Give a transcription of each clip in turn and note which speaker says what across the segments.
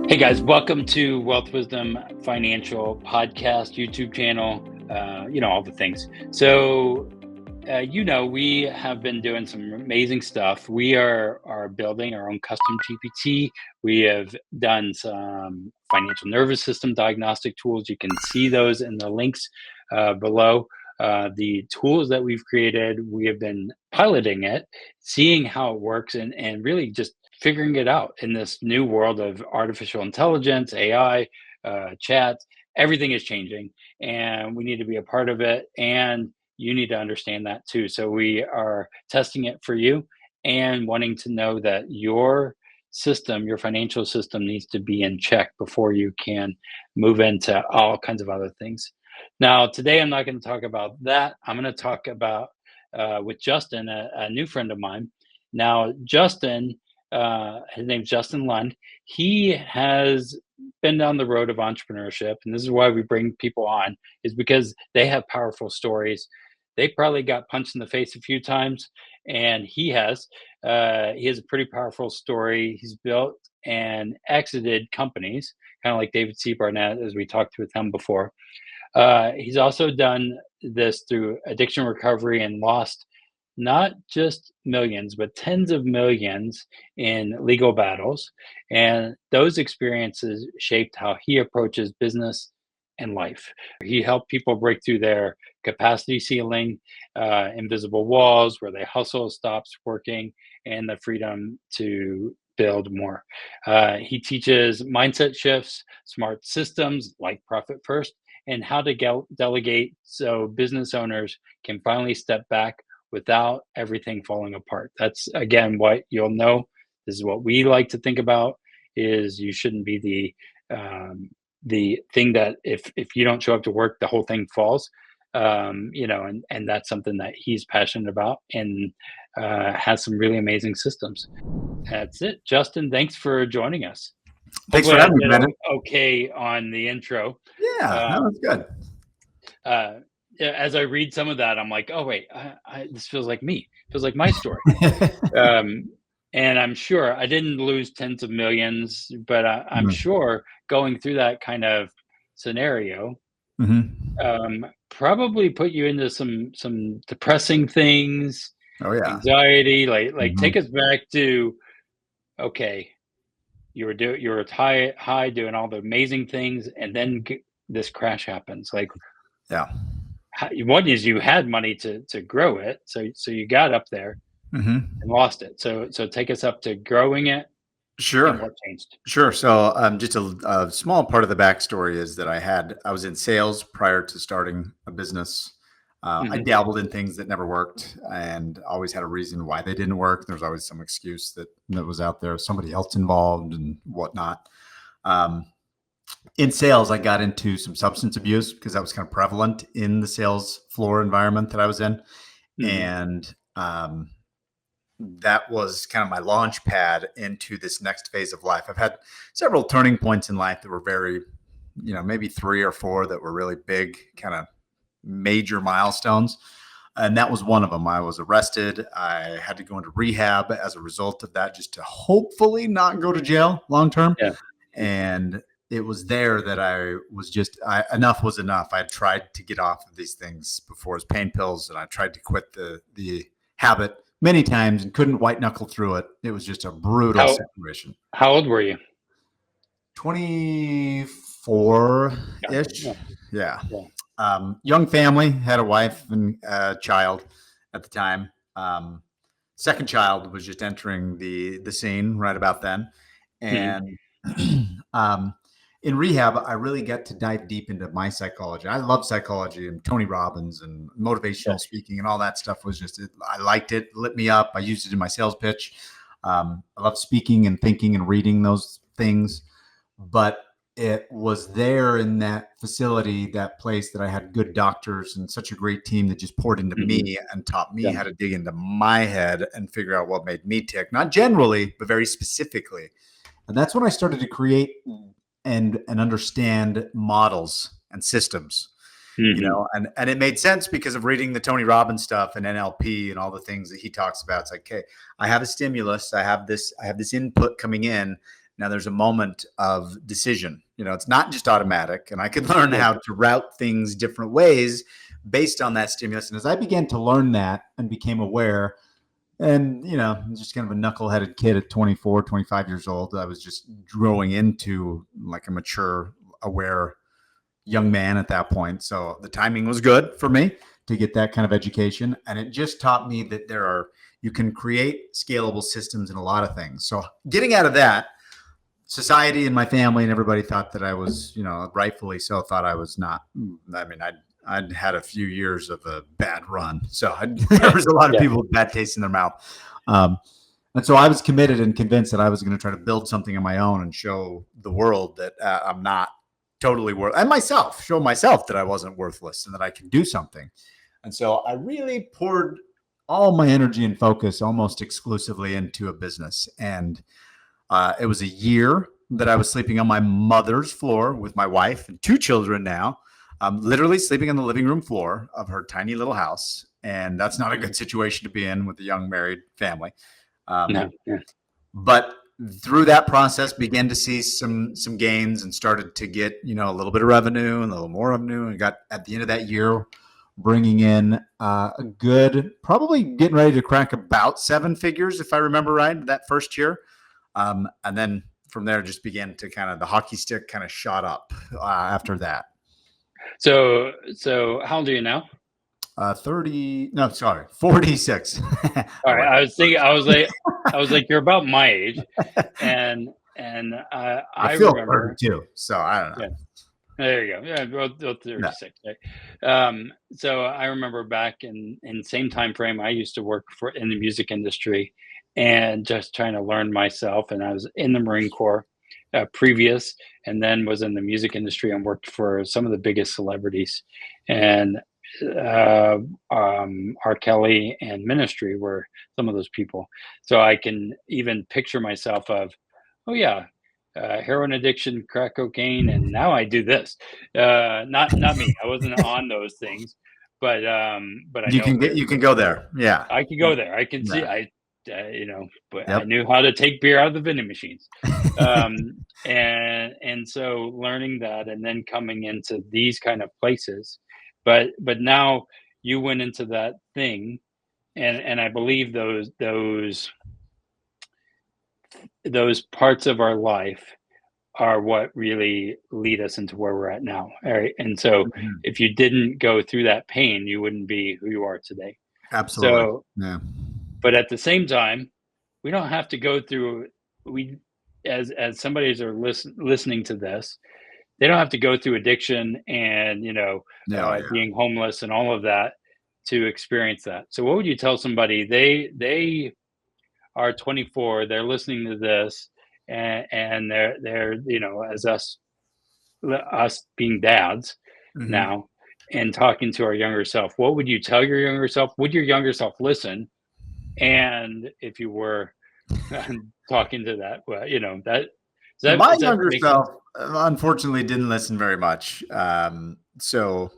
Speaker 1: Hey guys, welcome to Wealth Wisdom Financial Podcast, YouTube channel, all the things. So, we have been doing some amazing stuff. We are building our own custom GPT. We have done some financial nervous system diagnostic tools. You can see those in the links below. The tools that we've created, we have been piloting it, seeing how it works, and really just figuring it out in this new world of artificial intelligence, AI, chat. Everything is changing, and we need to be a part of it. And you need to understand that too. So we are testing it for you and wanting to know that your system, your financial system, needs to be in check before you can move into all kinds of other things. Now, today I'm not going to talk about that. I'm going to talk about with Justin, a new friend of mine. Now, Justin, his name's Justin Lund. He has been down the road of entrepreneurship, and this is why we bring people on, is because they have powerful stories. They probably got punched in the face a few times, and he has. He has a pretty powerful story. He's built and exited companies, kind of like David C. Barnett, as we talked with him before. He's also done this through addiction recovery and lost not just millions, but tens of millions in legal battles. And those experiences shaped how he approaches business and life. He helped people break through their capacity ceiling, invisible walls where they hustle stops working, and the freedom to build more. He teaches mindset shifts, smart systems like profit first, and how to delegate so business owners can finally step back without everything falling apart. That's again what you'll know. This is what we like to think about: is you shouldn't be the thing that if you don't show up to work, the whole thing falls. And that's something that he's passionate about and has some really amazing systems. That's it, Justin. Thanks for joining us.
Speaker 2: Thanks
Speaker 1: Hopefully,
Speaker 2: for
Speaker 1: I
Speaker 2: having me,
Speaker 1: did
Speaker 2: Brendan.
Speaker 1: okay on the intro.
Speaker 2: Yeah, that
Speaker 1: Um,
Speaker 2: was good.
Speaker 1: uh, yeah, as I read some of that, I'm like, oh wait, this feels like me. Feels like my story. Um, and I'm sure I didn't lose tens of millions, but I'm
Speaker 2: Mhm.
Speaker 1: sure going through that kind of scenario
Speaker 2: Mhm.
Speaker 1: probably put you into some depressing things,
Speaker 2: Oh yeah.
Speaker 1: anxiety. Like
Speaker 2: Mhm.
Speaker 1: take us back to, okay, you were high doing all the amazing things, and then this crash happens. Like,
Speaker 2: Yeah.
Speaker 1: one is you had money to grow it, so you got up there
Speaker 2: Mhm.
Speaker 1: and lost it. So take us up to growing it and
Speaker 2: Sure.
Speaker 1: what changed.
Speaker 2: Sure. So, just a small part of the backstory is that I was in sales prior to starting a business. I
Speaker 1: Hmm.
Speaker 2: dabbled in things that never worked, and always had a reason why they didn't work. There was always some excuse that was out there, somebody else involved, and whatnot. Um, in sales, I got into some substance abuse because that was kind of prevalent in the sales floor environment that I was in.
Speaker 1: Hmm.
Speaker 2: And that was kind of my launch pad into this next phase of life. I've had several turning points in life that were very, maybe three or four that were really big, kind of major milestones. And that was one of them. I was arrested. I had to go into rehab as a result of that, just to hopefully not go to jail long term.
Speaker 1: Yeah.
Speaker 2: And it was there that enough was enough. I had tried to get off of these things before as pain pills, and I tried to quit the habit many times and couldn't white knuckle through it. It was just a brutal
Speaker 1: How
Speaker 2: situation.
Speaker 1: how old were you?
Speaker 2: 24
Speaker 1: Got it.
Speaker 2: ish.
Speaker 1: Yeah.
Speaker 2: Yeah.
Speaker 1: Yeah.
Speaker 2: Young family, had a wife and a child at the time. Second child was just entering the scene right about then.
Speaker 1: Hmm.
Speaker 2: And um, in rehab, I really got to dive deep into my psychology. I love psychology and Tony Robbins and
Speaker 1: Yeah.
Speaker 2: motivational speaking and all that stuff I liked it, lit me up. I used it in my sales pitch. I love speaking and thinking and reading those things. But it was there in that facility, that place, that I had good doctors and such a great team that just poured into
Speaker 1: Hmm.
Speaker 2: me and taught me
Speaker 1: Yeah.
Speaker 2: how to dig into my head and figure out what made me tick, not generally, but very specifically. And that's when I started to create and understand models and systems,
Speaker 1: Hmm.
Speaker 2: and it made sense because of reading the Tony Robbins stuff and NLP and all the things that he talks about. It's like, okay, I have a stimulus, I have this input coming in. Now there's a moment of decision. It's not just automatic, and I could learn how to route things different ways based on that stimulus. And as I began to learn that and became aware, and, just kind of a knuckleheaded kid at 24, 25 years old, I was just growing into like a mature, aware young man at that point. So the timing was good for me to get that kind of education. And it just taught me that you can create scalable systems in a lot of things. So getting out of that, society and my family and everybody thought that I was, rightfully so, thought I was not. I mean, I'd had a few years of a bad run. So there was a lot of people with bad taste in their mouth. And so I was committed and convinced that I was going to try to build something on my own and show the world that I'm not totally worth, and show myself that I wasn't worthless and that I can do something. And so I really poured all my energy and focus almost exclusively into a business. And it was a year that I was sleeping on my mother's floor with my wife and 2 children now. Literally sleeping on the living room floor of her tiny little house. And that's not a good situation to be in with a young married family.
Speaker 1: No.
Speaker 2: But through that process, began to see some gains and started to get, a little bit of revenue and a little more revenue. And got at the end of that year, bringing in a good, probably getting ready to crack about 7 figures, if I remember right, that first year. And then from there, just began to the hockey stick kind of shot up after that.
Speaker 1: So how old are you now?
Speaker 2: 46.
Speaker 1: All right. I was like, you're about my age. And I
Speaker 2: feel
Speaker 1: remember
Speaker 2: 32, so I don't know.
Speaker 1: Yeah. There you go. Yeah, both 36. Right? So I remember back in same time frame, I used to work in the music industry and just trying to learn myself. And I was in the Marine Corps previous, and then was in the music industry and worked for some of the biggest celebrities. And R. Kelly and Ministry were some of those people. So I can even picture myself of, oh yeah, heroin addiction, crack cocaine, and now I do this. Not me. I wasn't on those things, but I
Speaker 2: you can go there. Yeah,
Speaker 1: I could go there. I can see. But I knew how to take beer out of the vending machines. And so learning that, and then coming into these kind of places, but now you went into that thing, and I believe those parts of our life are what really lead us into where we're at now. All right. And so if you didn't go through that pain, you wouldn't be who you are today.
Speaker 2: Absolutely.
Speaker 1: So, but at the same time, we don't have to go through, as somebody are listening to this, they don't have to go through addiction and, being homeless and all of that to experience that. So what would you tell somebody? They are 24, they're listening to this, and they're as us being dads now and talking to our younger self. What would you tell your younger self? Would your younger self listen? And if you were talking to that,
Speaker 2: my younger self unfortunately didn't listen very much. So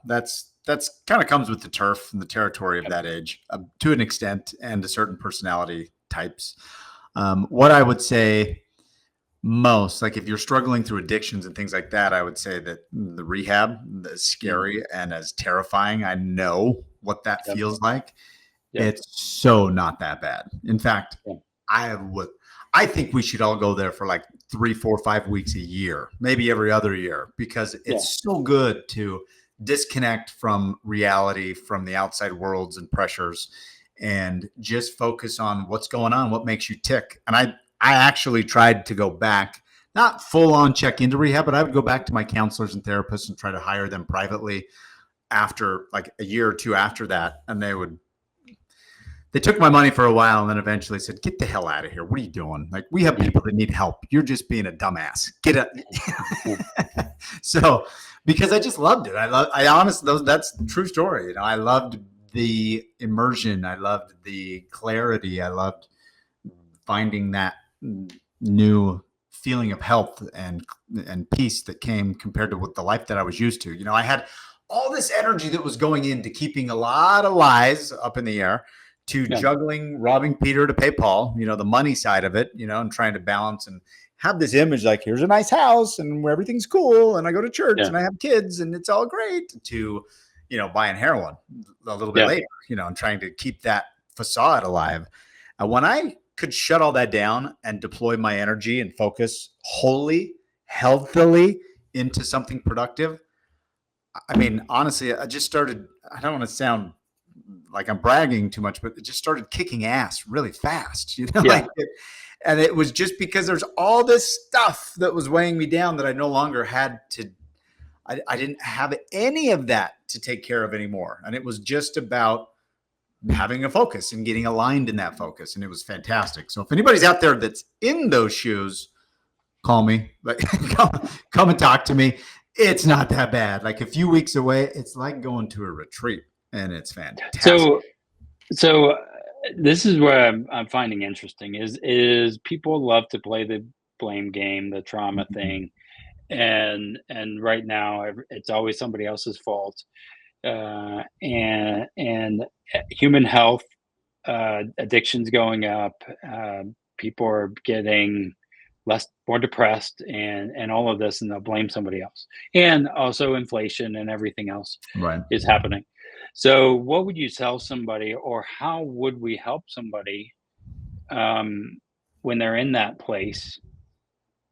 Speaker 2: that's kind of comes with the turf and the territory of that age to an extent, and to certain personality types. What I would say most, like if you're struggling through addictions and things like that, I would say that the rehab is scary and as terrifying. I know what that feels like. It's so not that bad. In fact, I think we should all go there for like 3, 4, 5 weeks a year, maybe every other year, because it's so good to disconnect from reality, from the outside worlds and pressures, and just focus on what's going on, what makes you tick. And I actually tried to go back, not full on check into rehab, but I would go back to my counselors and therapists and try to hire them privately after like a year or 2 after that. And they took my money for a while and then eventually said, get the hell out of here. What are you doing? Like, we have people that need help. You're just being a dumbass. Get it. So, because I just loved it. I honestly, that's the true story. I loved the immersion. I loved the clarity. I loved finding that new feeling of health and peace that came compared to what the life that I was used to. I had all this energy that was going into keeping a lot of lies up in the air to
Speaker 1: Yeah.
Speaker 2: juggling, robbing Peter to pay Paul, the money side of it, and trying to balance and have this image like, here's a nice house and where everything's cool. And I go to church and I have kids and it's all great, to, buying heroin a little bit later, and trying to keep that facade alive. And when I could shut all that down and deploy my energy and focus wholly, healthily into something productive, I mean, honestly, I just started, I don't want to sound like I'm bragging too much, but it just started kicking ass really fast, and it was just because there's all this stuff that was weighing me down that I no longer had to, I didn't have any of that to take care of anymore. And it was just about having a focus and getting aligned in that focus. And it was fantastic. So if anybody's out there that's in those shoes, call me, like come and talk to me. It's not that bad. Like a few weeks away, it's like going to a retreat, and it's fantastic.
Speaker 1: So this is where I'm finding interesting is people love to play the blame game, the trauma thing. And right now it's always somebody else's fault. And human health, addictions going up, people are getting more depressed and all of this, and they'll blame somebody else. And also inflation and everything else is happening. So what would you tell somebody, or how would we help somebody when they're in that place?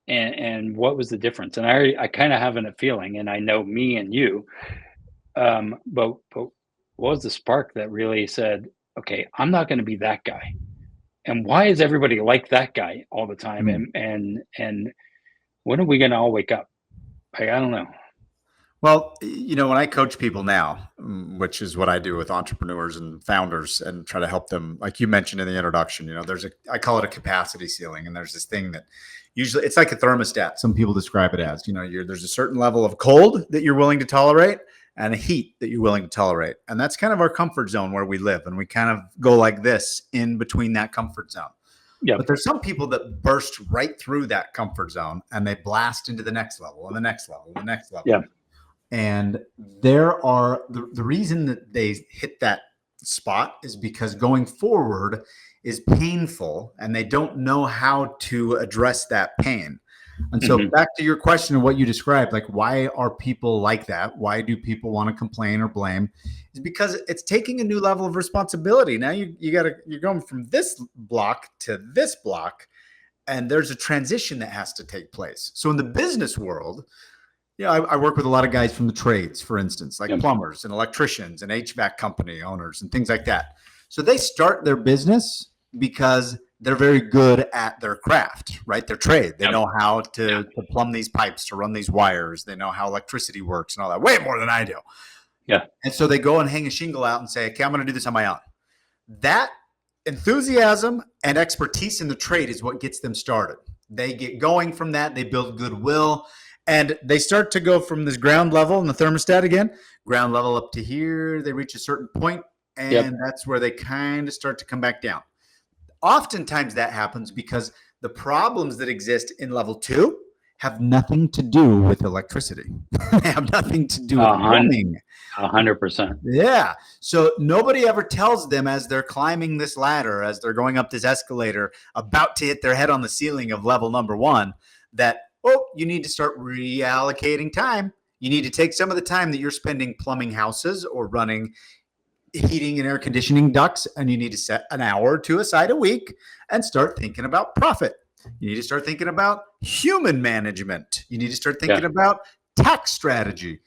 Speaker 1: And what was the difference? And I kind of have a feeling, and I know me and you, but what was the spark that really said, okay, I'm not going to be that guy? And why is everybody like that guy all the time? And when are we going to all wake up? I don't know.
Speaker 2: Well, when I coach people now, which is what I do with entrepreneurs and founders, and try to help them, like you mentioned in the introduction, I call it a capacity ceiling. And there's this thing that usually it's like a thermostat. Some people describe it as, there's a certain level of cold that you're willing to tolerate and a heat that you're willing to tolerate. And that's kind of our comfort zone where we live. And we kind of go like this in between that comfort zone. Yeah. But there's some people that burst right through that comfort zone and they blast into the next level and the next level and the next level.
Speaker 1: Yeah.
Speaker 2: And there are the reason that they hit that spot is because going forward is painful and they don't know how to address that pain. And so back to your question of what you described, like, why are people like that? Why do people want to complain or blame? Is because it's taking a new level of responsibility. Now you're going from this block to this block, and there's a transition that has to take place. So in the business world, I work with a lot of guys from the trades, for instance, like plumbers and electricians and HVAC company owners and things like that. So they start their business because they're very good at their craft, right? Their trade. They know how to plumb these pipes, to run these wires. They know how electricity works and all that, way more than I do.
Speaker 1: Yeah.
Speaker 2: And so they go and hang a shingle out and say, okay, I'm going to do this on my own. That enthusiasm and expertise in the trade is what gets them started. They get going from that. They build goodwill. And they start to go from this ground level in the thermostat again, ground level up to here. They reach a certain point, and that's where they kind of start to come back down. Oftentimes that happens because the problems that exist in level 2 have nothing to do with electricity. They have nothing to do with running.
Speaker 1: 100%.
Speaker 2: Yeah. So nobody ever tells them as they're climbing this ladder, as they're going up this escalator, about to hit their head on the ceiling of level number 1, that, you need to start reallocating time. You need to take some of the time that you're spending plumbing houses or running heating and air conditioning ducts, and you need to set an hour or 2 aside a week and start thinking about profit. You need to start thinking about human management. You need to start thinking about tax strategy.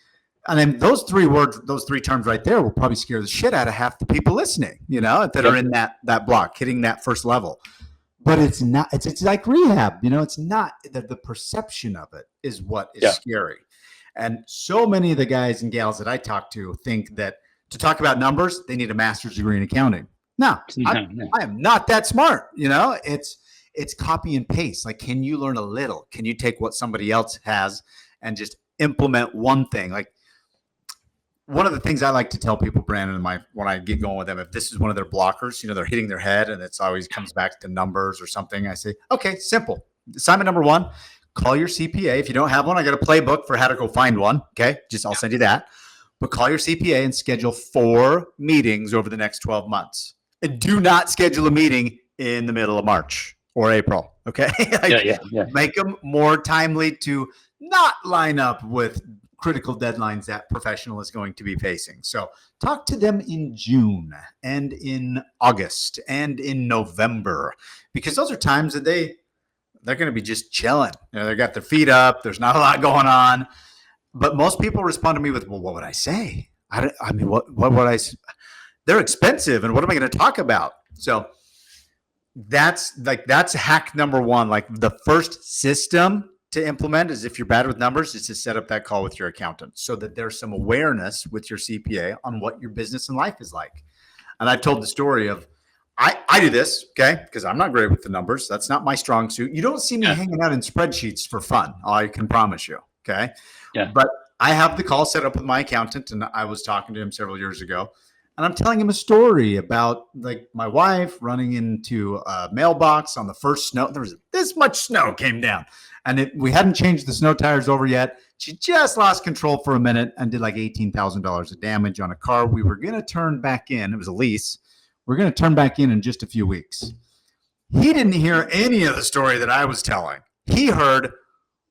Speaker 2: And then those 3 words, those 3 terms right there will probably scare the shit out of half the people listening, that are in that block, hitting that first level. But it's not, it's like rehab, it's not the perception of it is what is scary. And so many of the guys and gals that I talk to think that to talk about numbers, they need a master's degree in accounting. No, I am not that smart. It's copy and paste. Like, can you learn a little? Can you take what somebody else has and just implement one thing? Like, one of the things I like to tell people, Brandon, when I get going with them, if this is one of their blockers, they're hitting their head and it's always comes back to numbers or something, I say, okay, simple. Assignment number 1, call your CPA. If you don't have one, I got a playbook for how to go find one. Okay. I'll send you that. But call your CPA and schedule 4 meetings over the next 12 months. Do not schedule a meeting in the middle of March or April. Okay.
Speaker 1: Yeah.
Speaker 2: Make them more timely to not line up with critical deadlines that professional is going to be facing. So talk to them in June and in August and in November, because those are times that they're going to be just chilling. They got their feet up. There's not a lot going on. But most people respond to me with, well, what would I say? I mean, what would I say? They're expensive. And what am I going to talk about? So that's hack number one. Like the first system to implement is, if you're bad with numbers, is to set up that call with your accountant so that there's some awareness with your CPA on what your business and life is like. And I've told the story of, I do this, okay, because I'm not great with the numbers. That's not my strong suit. You don't see me hanging out in spreadsheets for fun. I can promise you, okay?
Speaker 1: Yeah.
Speaker 2: But I have the call set up with my accountant, and I was talking to him several years ago, and I'm telling him a story about like my wife running into a mailbox on the first snow. There was this much snow came down, and we hadn't changed the snow tires over yet. She just lost control for a minute and did like $18,000 of damage on a car we were going to turn back in. It was a lease. We're going to turn back in just a few weeks. He didn't hear any of the story that I was telling. He heard,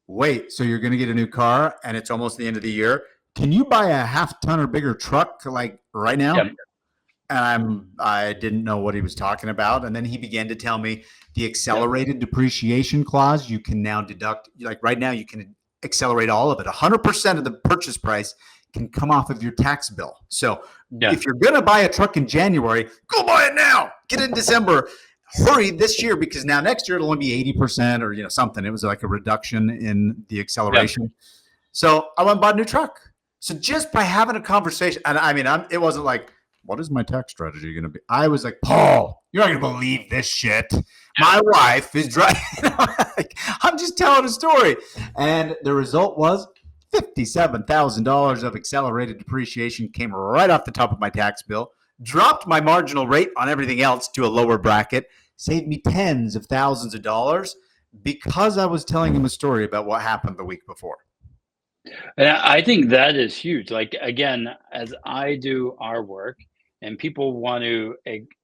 Speaker 2: wait, so you're going to get a new car and it's almost the end of the year? Can you buy a half-ton or bigger truck like right now?
Speaker 1: Yep.
Speaker 2: And I didn't know what he was talking about. And then he began to tell me the accelerated depreciation clause. You can now deduct, like right now, you can accelerate all of it. 100% of the purchase price can come off of your tax bill. So if you're going to buy a truck in January, go buy it now. Get it in December. Hurry this year, because now next year it'll only be 80% or something. It was like a reduction in the acceleration. Yeah. So I went and bought a new truck. So just by having a conversation, and I mean, it wasn't like, what is my tax strategy going to be? I was like, Paul, you're not going to believe this shit. My wife is driving. I'm just telling a story. And the result was $57,000 of accelerated depreciation came right off the top of my tax bill, dropped my marginal rate on everything else to a lower bracket, saved me tens of thousands of dollars because I was telling him a story about what happened the week before.
Speaker 1: And I think that is huge. Like, again, as I do our work and people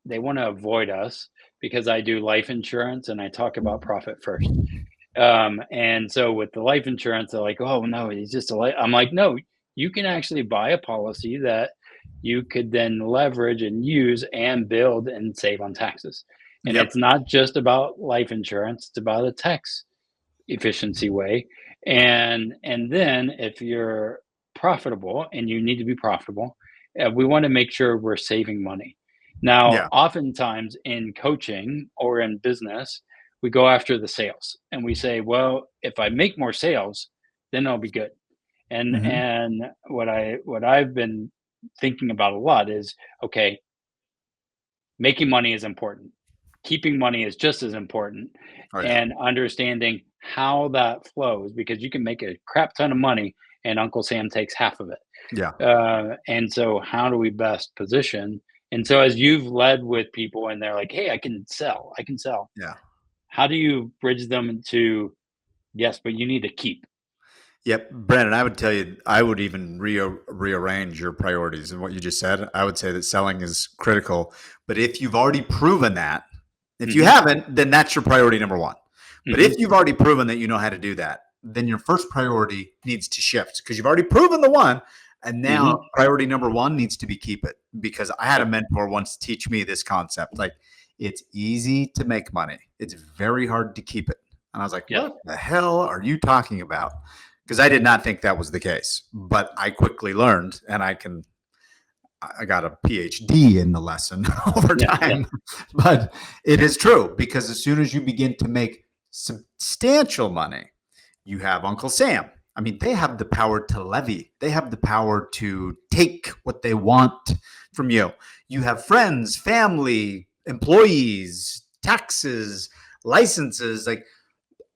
Speaker 1: they want to avoid us because I do life insurance and I talk about profit first. And so with the life insurance, they're like, oh no, he's just a life. I'm like, no, you can actually buy a policy that you could then leverage and use and build and save on taxes. And It's not just about life insurance, it's about a tax efficiency way. And then if you're profitable, and you need to be profitable, we want to make sure we're saving money. Now, oftentimes in coaching or in business, we go after the sales and we say, well, if I make more sales, then I'll be good. And what I've been thinking about a lot is, okay, making money is important. Keeping money is just as important. And understanding how that flows, because you can make a crap ton of money and Uncle Sam takes half of it. And so how do we best position? And so as you've led with people and they're like, hey, I can sell. How do you bridge them to, yes, but you need to keep?
Speaker 2: Yep. Brandon, I would tell you, I would even rearrange your priorities and what you just said. I would say that selling is critical, but if you've already proven that, if you haven't, then that's your priority number one. But if you've already proven that you know how to do that, then your first priority needs to shift, because you've already proven the one. And now priority number one needs to be keep it. Because I had a mentor once teach me this concept. Like, it's easy to make money. It's very hard to keep it. And I was like, what the hell are you talking about? Because I did not think that was the case. But I quickly learned, and I got a PhD in the lesson over time. But it is true, because as soon as you begin to make substantial money, you have Uncle Sam. I mean, they have the power to levy. They have the power to take what they want from you. You have friends, family, employees, taxes, licenses. Like,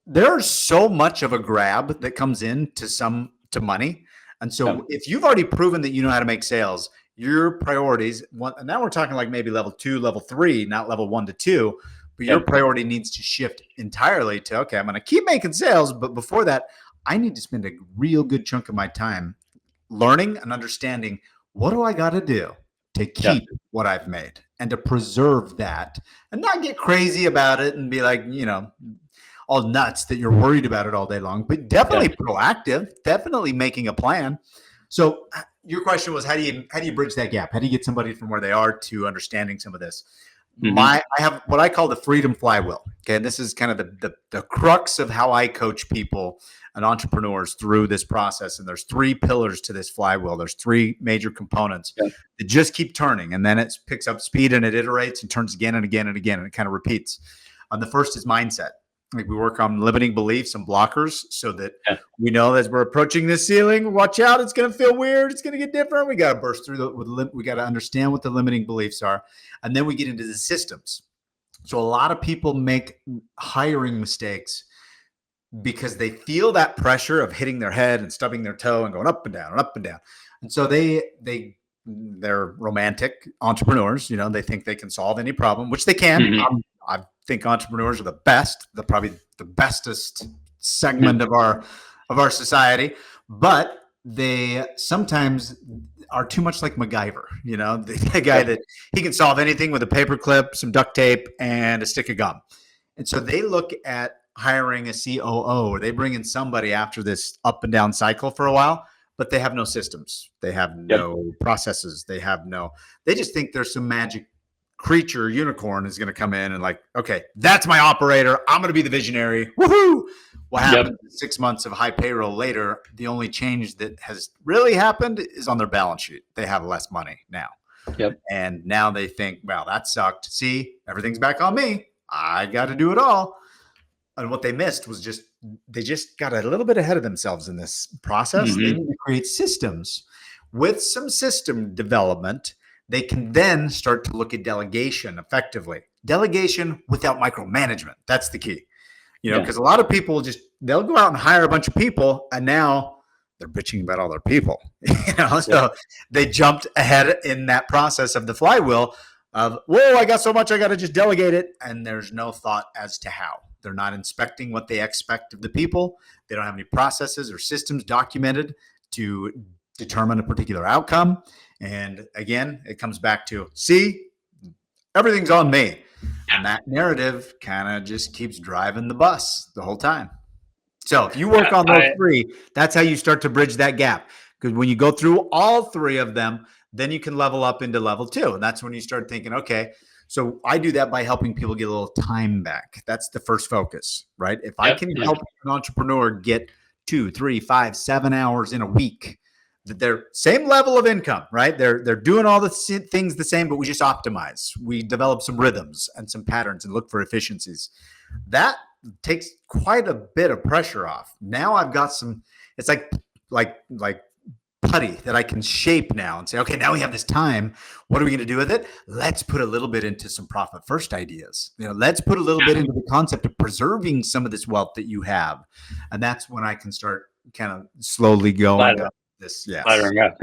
Speaker 2: there's so much of a grab that comes in to money. And so if you've already proven that you know how to make sales, your priorities, and now we're talking like maybe level 2, level 3, not level 1 to 2, but your priority needs to shift entirely to, okay, I'm going to keep making sales, but before that, I need to spend a real good chunk of my time learning and understanding, what do I got to do to keep what I've made and to preserve that and not get crazy about it and be like, all nuts that you're worried about it all day long, but definitely proactive, definitely making a plan. So your question was, how do you bridge that gap? How do you get somebody from where they are to understanding some of this? I have what I call the freedom flywheel. Okay. And this is kind of the crux of how I coach people and entrepreneurs through this process. And there's 3 pillars to this flywheel. There's 3 major components that just keep turning. And then it picks up speed and it iterates and turns again and again and again. And it kind of repeats. The first is mindset. Like we work on limiting beliefs and blockers so that we know as we're approaching this ceiling, watch out, it's going to feel weird. It's going to get different. We got to burst through we got to understand what the limiting beliefs are. And then we get into the systems. So a lot of people make hiring mistakes because they feel that pressure of hitting their head and stubbing their toe and going up and down and up and down. And so they're romantic entrepreneurs. They think they can solve any problem, which they can. I think entrepreneurs are probably the bestest segment of our society, but they sometimes are too much like MacGyver, the guy that he can solve anything with a paperclip, some duct tape, and a stick of gum. And so they look at hiring a COO, or they bring in somebody after this up and down cycle for a while, but they have no systems. They have no processes. They just think there's some magic creature unicorn is going to come in and like, okay, that's my operator. I'm going to be the visionary. Woohoo! What happened 6 months of high payroll later? The only change that has really happened is on their balance sheet. They have less money now. And now they think, well, that sucked. See, everything's back on me. I got to do it all. And what they missed was they just got a little bit ahead of themselves in this process. They need to create systems. With some system development, they can then start to look at delegation effectively. Delegation without micromanagement. That's the key. Because a lot of people they'll go out and hire a bunch of people and now they're bitching about all their people. So they jumped ahead in that process of the flywheel of, whoa, I got so much, I got to just delegate it. And there's no thought as to how. They're not inspecting what they expect of the people. They don't have any processes or systems documented to determine a particular outcome. And again, it comes back to, see, everything's on me. And that narrative kind of just keeps driving the bus the whole time. So if you work on those 3, that's how you start to bridge that gap. Because when you go through all 3 of them, then you can level up into level 2. And that's when you start thinking, okay, so I do that by helping people get a little time back. That's the first focus, right? If I can help an entrepreneur get 2, 3, 5, 7 hours in a week, they're same level of income, right? They're doing all the things the same, but we just optimize. We develop some rhythms and some patterns and look for efficiencies. That takes quite a bit of pressure off. Now I've got it's like putty that I can shape now and say, okay, now we have this time. What are we going to do with it? Let's put a little bit into some profit first ideas. Let's put a little bit into the concept of preserving some of this wealth that you have. And that's when I can start kind of slowly going up.
Speaker 1: Laddering up,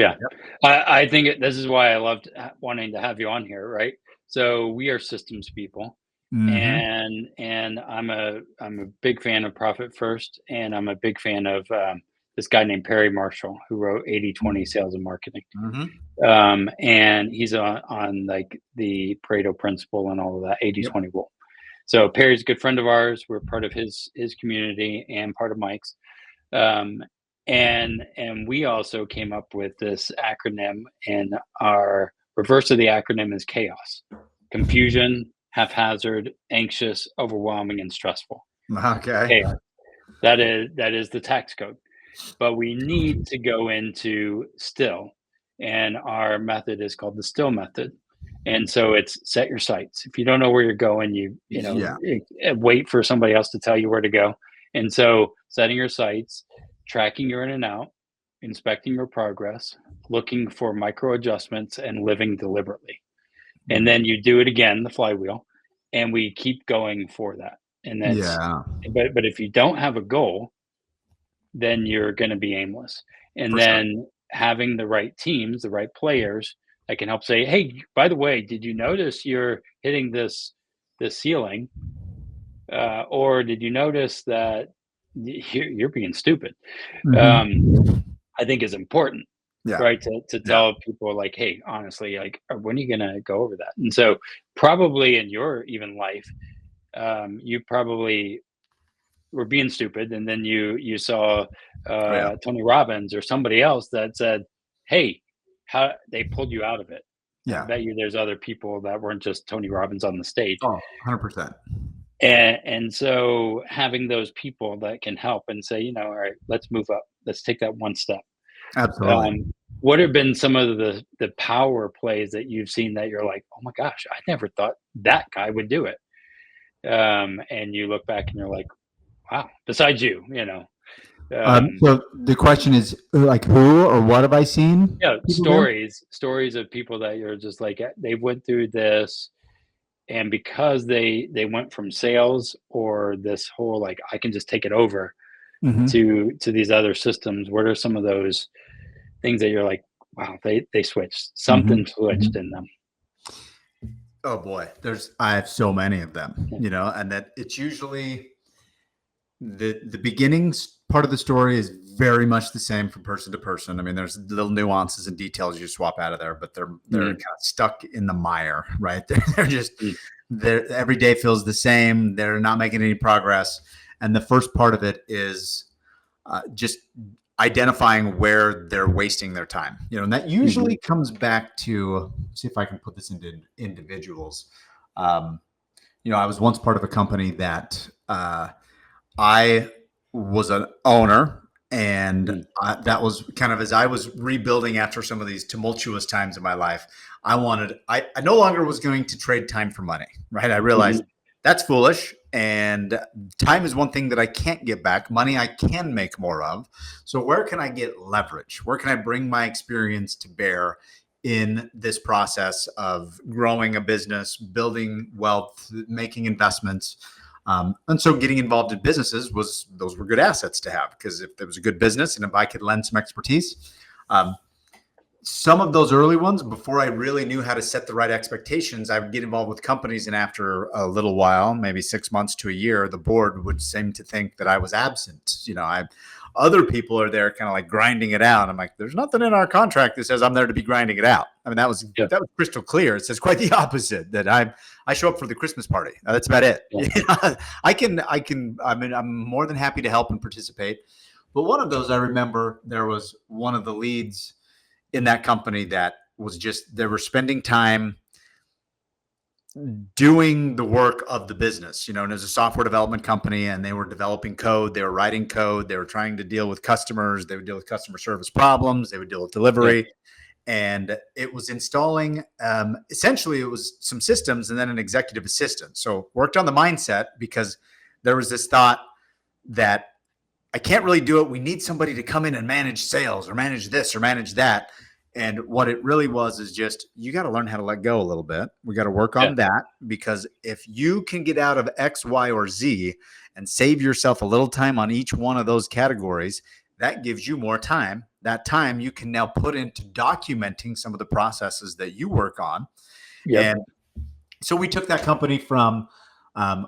Speaker 1: I think this is why I loved wanting to have you on here, right? So we are systems people, and I'm a big fan of Profit First, and I'm a big fan of this guy named Perry Marshall who wrote 80-20 Sales and Marketing, and he's on like the Pareto principle and all of that 80-20 rule. So Perry's a good friend of ours. We're part of his community and part of Mike's. And we also came up with this acronym, and our reverse of the acronym is chaos, confusion, haphazard, anxious, overwhelming, and stressful.
Speaker 2: Okay.
Speaker 1: Chaos. That is the tax code. But we need to go into still, and our method is called the still method. And so it's set your sights. If you don't know where you're going, wait for somebody else to tell you where to go. And so setting your sights, tracking your in and out, inspecting your progress, looking for micro adjustments, and living deliberately. And then you do it again, the flywheel, and we keep going for that. And that's but if you don't have a goal, then you're going to be aimless. And then having the right teams, the right players that can help say, hey, by the way, did you notice you're hitting this ceiling? Or did you notice that you're being stupid? I think is important.
Speaker 2: Yeah.
Speaker 1: right? To
Speaker 2: Yeah.
Speaker 1: tell people like, hey, honestly, like, when are you gonna go over that? And so probably in your even life, you probably were being stupid, and then you saw
Speaker 2: Oh yeah.
Speaker 1: Tony Robbins or somebody else that said, "Hey, how they pulled you out of it." And I
Speaker 2: Yeah.
Speaker 1: bet you there's other people that weren't just Tony Robbins on the stage.
Speaker 2: Oh, 100%.
Speaker 1: And so having those people that can help and say, all right, let's move up. Let's take that one step.
Speaker 2: Absolutely.
Speaker 1: Um, what have been some of the power plays that you've seen that you're like, oh my gosh, I never thought that guy would do it. And you look back and you're like, wow, besides you.
Speaker 2: So the question is like, who or what have I seen
Speaker 1: Yeah,
Speaker 2: people do?
Speaker 1: stories of people that you're just like, they went through this, and because they went from sales or this whole like I can just take it over
Speaker 2: Hmm.
Speaker 1: to these other systems. What are some of those things that you're like, wow, they switched,
Speaker 2: Hmm.
Speaker 1: something switched in them?
Speaker 2: Oh boy, I have so many of them,
Speaker 1: Yeah.
Speaker 2: and that it's usually the beginnings part of the story is very much the same from person to person. I mean, there's little nuances and details you swap out of there, but they're kind
Speaker 1: Mhm.
Speaker 2: of stuck in the mire, right? They're just
Speaker 1: Mm.
Speaker 2: every day feels the same. They're not making any progress, and the first part of it is just identifying where they're wasting their time. And that usually
Speaker 1: Mhm.
Speaker 2: comes back to, see if I can put this into individuals. Um, I was once part of a company that I was an owner, and
Speaker 1: Mm.
Speaker 2: that was kind of as I was rebuilding after some of these tumultuous times in my life. I no longer was going to trade time for money, right? I realized
Speaker 1: Mhm.
Speaker 2: that's foolish. And time is one thing that I can't get back. Money I can make more of. So where can I get leverage? Where can I bring my experience to bear in this process of growing a business, building wealth, making investments? And so getting involved in businesses those were good assets to have, because if there was a good business and if I could lend some expertise, um, some of those early ones, before I really knew how to set the right expectations, I would get involved with companies, and after a little while, maybe 6 months to a year, the board would seem to think that I was absent. Other people are there kind of like grinding it out. I'm like, there's nothing in our contract that says I'm there to be grinding it out. I mean, that was
Speaker 1: Yeah.
Speaker 2: crystal clear. It says quite the opposite, that I show up for the Christmas party. That's about it.
Speaker 1: Yeah.
Speaker 2: I'm more than happy to help and participate. But one of those, I remember there was one of the leads in that company that was just, they were spending time doing the work of the business, and as a software development company, and they were developing code, they were writing code, they were trying to deal with customers, they would deal with customer service problems, they would deal with
Speaker 1: Yeah.
Speaker 2: delivery. And it was installing, essentially it was some systems and then an executive assistant. So worked on the mindset, because there was this thought that I can't really do it. We need somebody to come in and manage sales or manage this or manage that. And what it really was is just, you got to learn how to let go a little bit. We got to work
Speaker 1: Yeah.
Speaker 2: on that, because if you can get out of X, Y, or Z and save yourself a little time on each one of those categories, that gives you more time. That time you can now put into documenting some of the processes that you work on.
Speaker 1: Yep.
Speaker 2: And so we took that company from,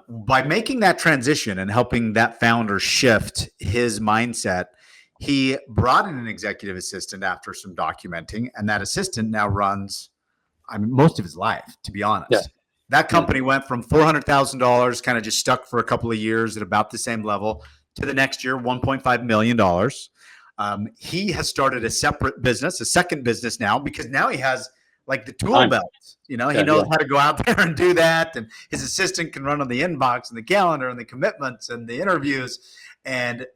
Speaker 2: by making that transition and helping that founder shift his mindset, he brought in an executive assistant after some documenting, and that assistant now runs, most of his life, to be
Speaker 1: Yeah.
Speaker 2: honest. That
Speaker 1: Yeah.
Speaker 2: company went from $400,000, kind of just stuck for a couple of years at about the same level, to the next year, $1.5 million. He has started a separate business, a second business now, because now he has like the tool
Speaker 1: Time.
Speaker 2: belt. He
Speaker 1: Yeah.
Speaker 2: knows how to go out there and do that. And his assistant can run on the inbox and the calendar and the commitments and the interviews. And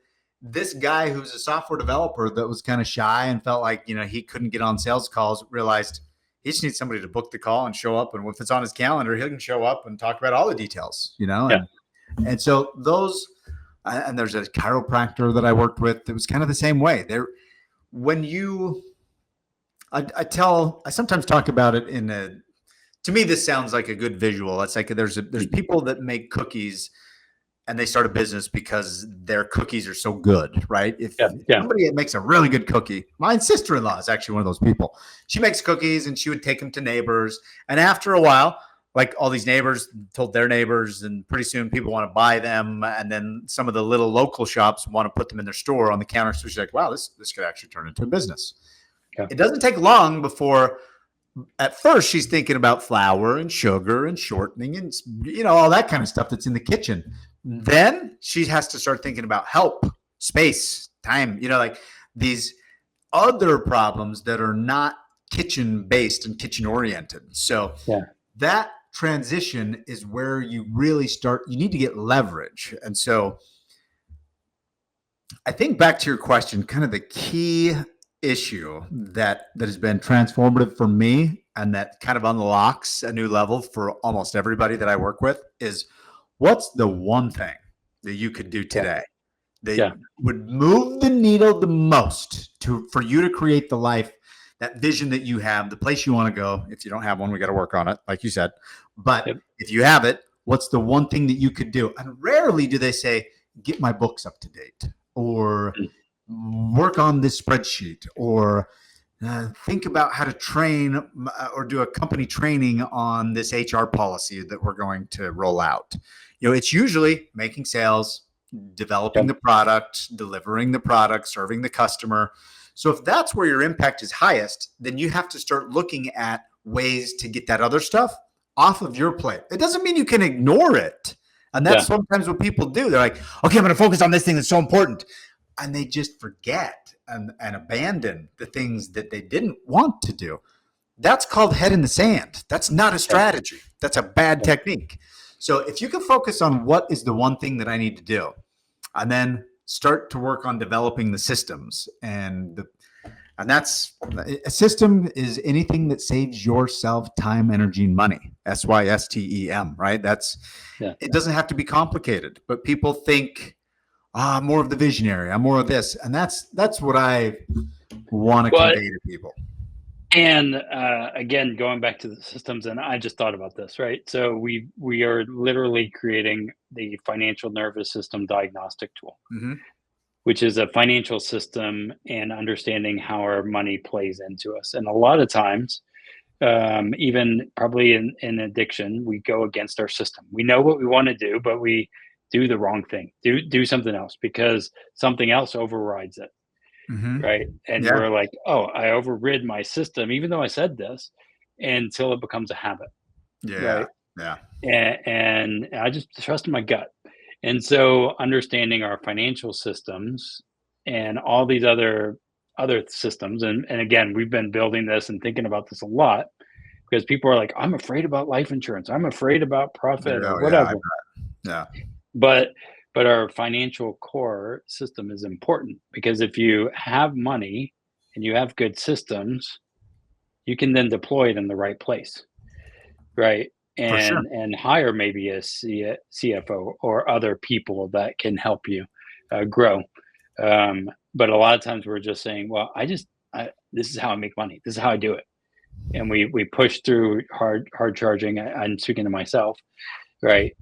Speaker 2: this guy who's a software developer that was kind of shy and felt like, he couldn't get on sales calls, realized he just needs somebody to book the call and show up. And if it's on his calendar, he can show up and talk about all the details,
Speaker 1: Yeah.
Speaker 2: and so those, and there's a chiropractor that I worked with that was kind of the same way. When you, I sometimes talk about it to me, this sounds like a good visual. It's like there's people that make cookies and they start a business because their cookies are so good, right? If
Speaker 1: Yeah. Yeah.
Speaker 2: somebody makes a really good cookie, my sister-in-law is actually one of those people. She makes cookies and she would take them to neighbors. And after a while, like all these neighbors told their neighbors, and pretty soon people want to buy them. And then some of the little local shops want to put them in their store on the counter. So she's like, wow, this could actually turn into a business.
Speaker 1: Yeah.
Speaker 2: It doesn't take long before at first she's thinking about flour and sugar and shortening and all that kind of stuff that's in the kitchen. Then she has to start thinking about help, space, time, like these other problems that are not kitchen based and kitchen oriented. So that transition is where you really you need to get leverage. And so I think back to your question, kind of the key issue that has been transformative for me and that kind of unlocks a new level for almost everybody that I work with is, what's the one thing that you could do today that would move the needle the most for you to create the life, that vision that you have, the place you want to go? If you don't have one, we got to work on it, like you said. But if you have it, what's the one thing that you could do? And rarely do they say, get my books up to date, or work on this spreadsheet, or think about how to train or do a company training on this HR policy that we're going to roll out. It's usually making sales, developing the product, delivering the product, serving the customer. So if that's where your impact is highest, then you have to start looking at ways to get that other stuff off of your plate. It doesn't mean you can ignore it. And that's sometimes what people do. They're like, okay, I'm going to focus on this thing that's so important. And they just forget and abandon the things that they didn't want to do. That's called head in the sand. That's not a strategy. That's a bad technique. So if you can focus on what is the one thing that I need to do, and then start to work on developing the systems, and that's a system is anything that saves yourself time, energy, and money. SYSTEM, right? It doesn't have to be complicated, but people think, I'm more of the visionary, I'm more of this. And that's what I want to convey to people.
Speaker 1: And again, going back to the systems, and I just thought about this, right? So we are literally creating the financial nervous system diagnostic tool, which is a financial system and understanding how our money plays into us. And a lot of times, even probably in addiction, we go against our system. We know what we want to do, but we do the wrong thing, do something else because something else overrides it. Right. And we're like, oh, I overrid my system, even though I said this, until it becomes a habit. Right? And I just trust my gut. And so understanding our financial systems and all these other systems. And again, we've been building this and thinking about this a lot because people are like, I'm afraid about life insurance. I'm afraid about profit or whatever. But our financial core system is important because if you have money and you have good systems, you can then deploy it in the right place, right? And hire maybe a CFO or other people that can help you grow. But a lot of times we're just saying, well, this is how I make money. This is how I do it. And we push through hard charging. I'm speaking to myself, right?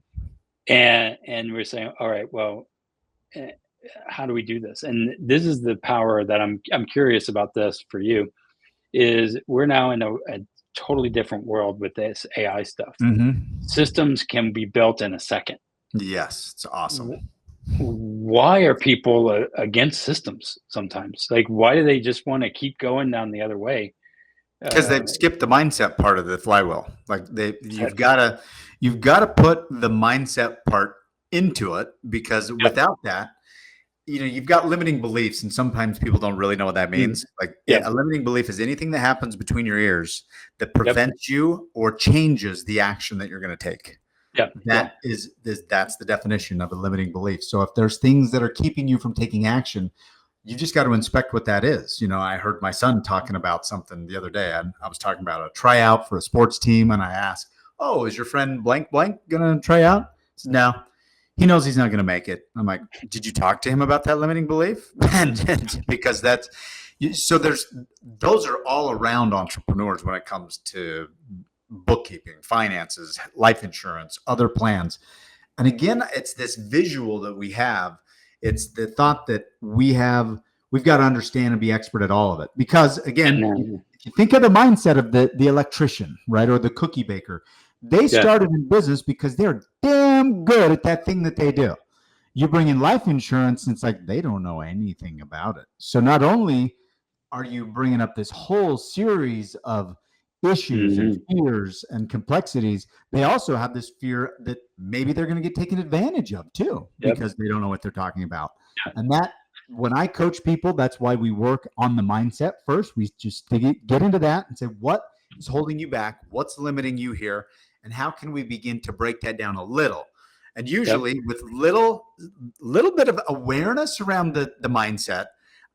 Speaker 1: And we're saying, all right, well, how do we do this? And this is the power that I'm curious about this for you, is we're now in a totally different world with this AI stuff. Systems can be built in a second.
Speaker 2: Yes, it's awesome.
Speaker 1: Why are people against systems sometimes? Like, why do they just want to keep going down the other way?
Speaker 2: Because they've skipped the mindset part of the flywheel. Like you've got to put the mindset part into it, because without that, you've got limiting beliefs, and sometimes people don't really know what that means. Like a limiting belief is anything that happens between your ears that prevents you or changes the action that you're going to take. That's the definition of a limiting belief. So if there's things that are keeping you from taking action, you just got to inspect what that is. I heard my son talking about something the other day. I was talking about a tryout for a sports team, and I asked, "Oh, is your friend blank going to try out?" He said, "No, he knows he's not going to make it." I'm like, "Did you talk to him about that limiting belief?" And because those are all around entrepreneurs when it comes to bookkeeping, finances, life insurance, other plans. And again, it's this visual that we have. It's the thought that we've got to understand and be expert at all of it. Because again, if you think of the mindset of the electrician, right, or the cookie baker, they started in business because they're damn good at that thing that they do. You bring in life insurance, and it's like they don't know anything about it. So not only are you bringing up this whole series of issues and fears and complexities. They also have this fear that maybe they're going to get taken advantage of too, because they don't know what they're talking about. And that, when I coach people, that's why we work on the mindset first. We just get into that and say, what is holding you back? What's limiting you here? And how can we begin to break that down a little? And usually with little bit of awareness around the mindset,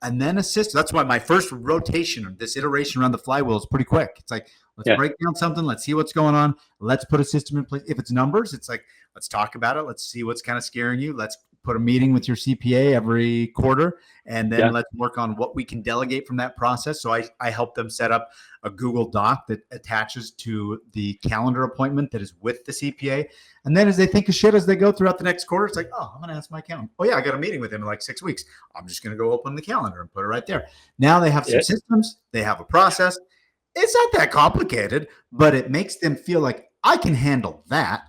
Speaker 2: and then assist. That's why my first rotation of this iteration around the flywheel is pretty quick. It's like, let's break down something. Let's see what's going on. Let's put a system in place. If it's numbers, it's like, let's talk about it. Let's see what's kind of scaring you. Let's put a meeting with your CPA every quarter, and then let's work on what we can delegate from that process. So I help them set up a Google Doc that attaches to the calendar appointment that is with the CPA. And then as they think of shit as they go throughout the next quarter, it's like, oh, I'm going to ask my accountant. Oh yeah, I got a meeting with him in like 6 weeks. I'm just going to go open the calendar and put it right there. Now they have some systems. They have a process. It's not that complicated, but it makes them feel like I can handle that.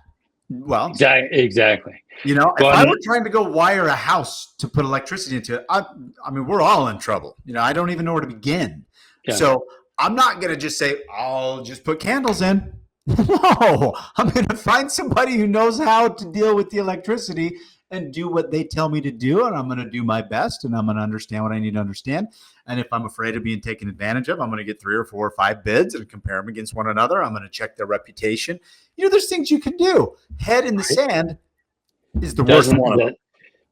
Speaker 2: Well,
Speaker 1: exactly.
Speaker 2: You know, if I were trying to go wire a house to put electricity into it, I mean, we're all in trouble. You know, I don't even know where to begin. So I'm not going to just say, I'll just put candles in. No, I'm going to find somebody who knows how to deal with the electricity and do what they tell me to do. And I'm going to do my best, and I'm going to understand what I need to understand. And if I'm afraid of being taken advantage of, I'm going to get 3 or 4 or 5 bids and compare them against one another. I'm going to check their reputation. You know, there's things you can do. Head in the sand is the worst one of them.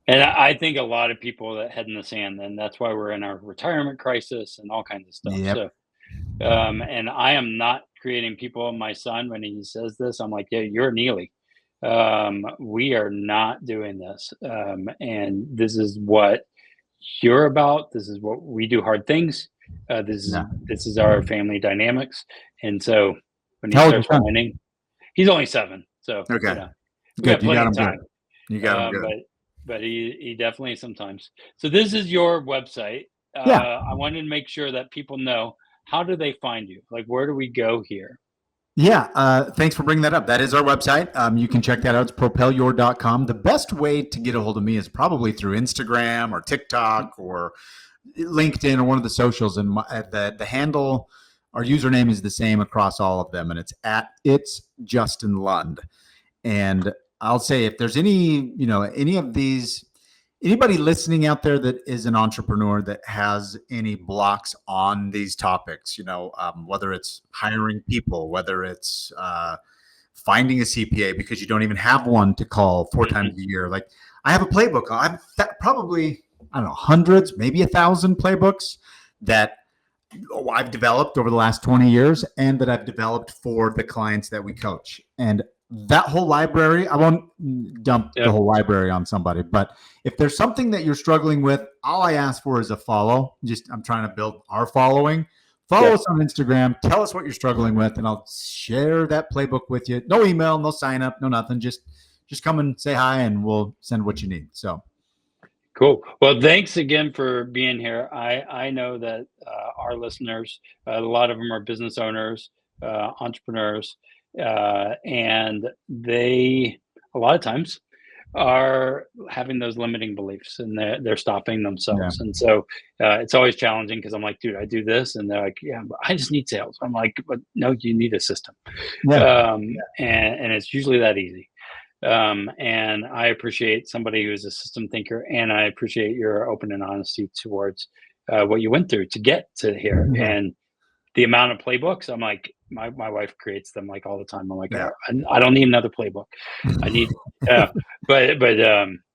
Speaker 1: And I think a lot of people that head in the sand, and that's why we're in our retirement crisis and all kinds of stuff. So, and I am not creating people. My son, when he says this, I'm like, yeah, you're Neely. We are not doing this. And this is what you're about. This is what we do, hard things. This is our family dynamics. And so when he starts whining, he's only 7. So
Speaker 2: good.
Speaker 1: We got plenty of time.
Speaker 2: You got him good.
Speaker 1: But he definitely sometimes. So this is your website. I wanted to make sure that people know, how do they find you? Like, where do we go here?
Speaker 2: Yeah. Thanks for bringing that up. That is our website. You can check that out. It's propelyour.com. The best way to get a hold of me is probably through Instagram or TikTok or LinkedIn or one of the socials. And the handle, our username is the same across all of them. And it's Justin Lund. And I'll say, if there's any of these, anybody listening out there that is an entrepreneur that has any blocks on these topics, whether it's hiring people, whether it's finding a CPA because you don't even have one to call 4 times a year. Like, I have a playbook. I've probably, hundreds, maybe 1,000 playbooks that I've developed over the last 20 years and that I've developed for the clients that we coach. And that whole library, I won't dump the whole library on somebody, but if there's something that you're struggling with, all I ask for is a follow. I'm trying to build our following. Follow us on Instagram. Tell us what you're struggling with, and I'll share that playbook with you. No email, no sign up, no nothing. Just come and say hi, and we'll send what you need. So
Speaker 1: cool. Well, thanks again for being here. I know that our listeners, a lot of them are business owners, entrepreneurs, and they a lot of times are having those limiting beliefs, and they're stopping themselves. And so it's always challenging, because I'm like, dude, I do this, and they're like, yeah, but I just need sales. I'm like, but no, you need a system. And it's usually that easy. And I appreciate somebody who's a system thinker, and I appreciate your open and honesty towards what you went through to get to here. And the amount of playbooks, I'm like, my wife creates them like all the time. I'm like, I don't need another playbook. I need, but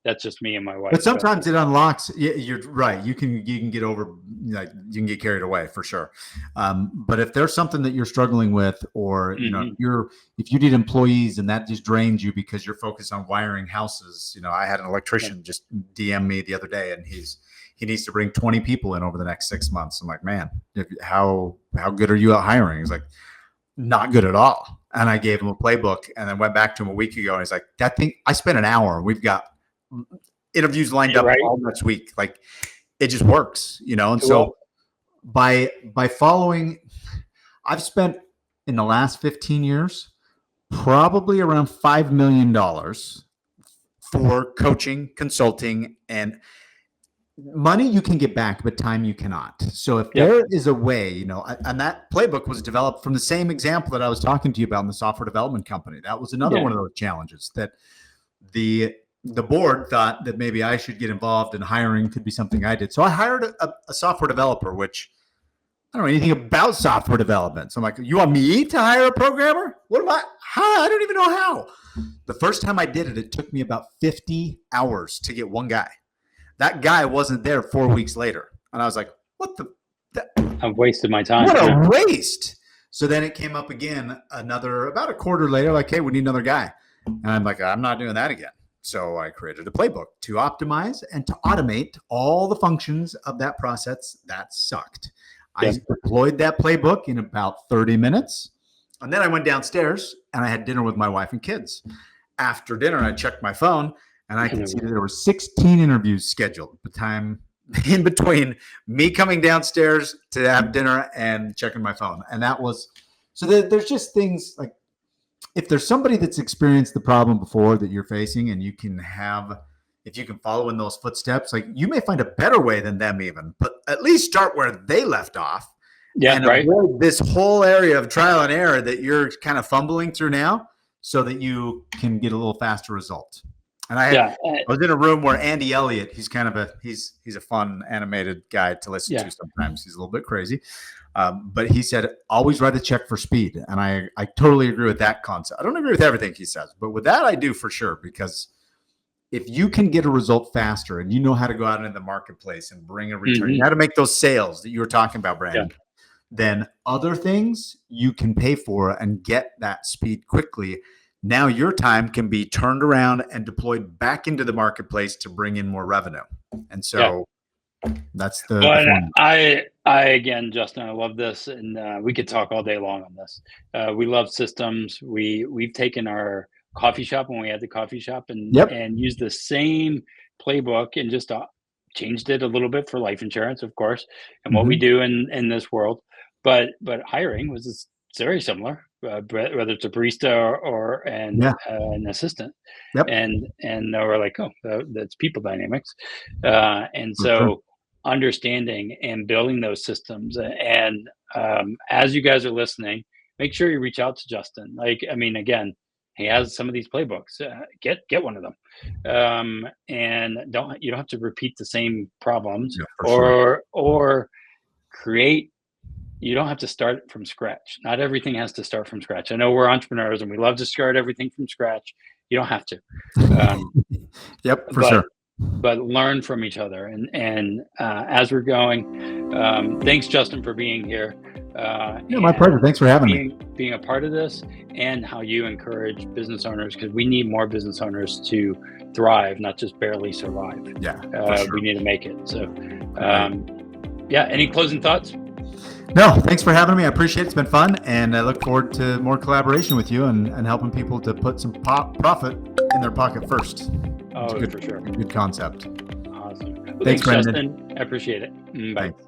Speaker 1: that's just me and my wife.
Speaker 2: But sometimes it unlocks. You're right. You can get over, like, you can get carried away for sure. But if there's something that you're struggling with, or if you need employees and that just drains you because you're focused on wiring houses. I had an electrician just DM me the other day, and he needs to bring 20 people in over the next 6 months. I'm like, man, how good are you at hiring? He's like, not good at all. And I gave him a playbook, and then went back to him a week ago, and he's like, that thing, I spent an hour. We've got interviews lined up all next week. Like, it just works, And so by following, I've spent in the last 15 years, probably around $5 million for coaching, consulting, and money you can get back, but time you cannot. So if there is a way, and that playbook was developed from the same example that I was talking to you about in the software development company. That was another one of those challenges that the board thought that maybe I should get involved in hiring, could be something I did. So I hired a software developer, which I don't know anything about software development. So I'm like, you want me to hire a programmer? What am I? How? I don't even know how. The first time I did it, it took me about 50 hours to get one guy. That guy wasn't there 4 weeks later. And I was like, what the?
Speaker 1: I've wasted my time.
Speaker 2: What a waste. So then it came up again about a quarter later, like, hey, we need another guy. And I'm like, I'm not doing that again. So I created a playbook to optimize and to automate all the functions of that process that sucked. I deployed that playbook in about 30 minutes. And then I went downstairs and I had dinner with my wife and kids. After dinner, I checked my phone and I could see that there were 16 interviews scheduled. The time in between me coming downstairs to have dinner and checking my phone. And that was, so there's just things like, if there's somebody that's experienced the problem before that you're facing, and if you can follow in those footsteps, like you may find a better way than them even, but at least start where they left off. And avoid this whole area of trial and error that you're kind of fumbling through now, so that you can get a little faster result. And I was in a room where Andy Elliott, he's a fun animated guy to listen to sometimes. He's a little bit crazy. But he said, always write a check for speed. And I totally agree with that concept. I don't agree with everything he says, but with that I do for sure, because if you can get a result faster and you know how to go out into the marketplace and bring a return, how to make those sales that you were talking about, Brandon, then other things you can pay for and get that speed quickly. Now your time can be turned around and deployed back into the marketplace to bring in more revenue. And so that's the
Speaker 1: I again, Justin, I love this, and we could talk all day long on this. We love systems. We've taken our coffee shop when we had the coffee shop and used the same playbook and just changed it a little bit for life insurance, of course, and what we do in this world. But hiring was very similar, whether it's a barista or an assistant. And we're like, oh, that's people dynamics. And so understanding and building those systems. And as you guys are listening, make sure you reach out to Justin. Like, I mean, again, he has some of these playbooks. Get one of them, and you don't have to repeat the same problems or create. You don't have to start from scratch. Not everything has to start from scratch. I know we're entrepreneurs and we love to start everything from scratch. You don't have to.
Speaker 2: For sure.
Speaker 1: But learn from each other. And as we're going, thanks, Justin, for being here.
Speaker 2: My pleasure. Thanks for having me.
Speaker 1: Being a part of this, and how you encourage business owners, because we need more business owners to thrive, not just barely survive. We need to make it. So, any closing thoughts?
Speaker 2: No, thanks for having me. I appreciate it. It's been fun, and I look forward to more collaboration with you and helping people to put some profit in their pocket first.
Speaker 1: For sure.
Speaker 2: Good concept.
Speaker 1: Awesome.
Speaker 2: Thanks, Brandon.
Speaker 1: Justin. I appreciate it. Bye.
Speaker 2: Thanks.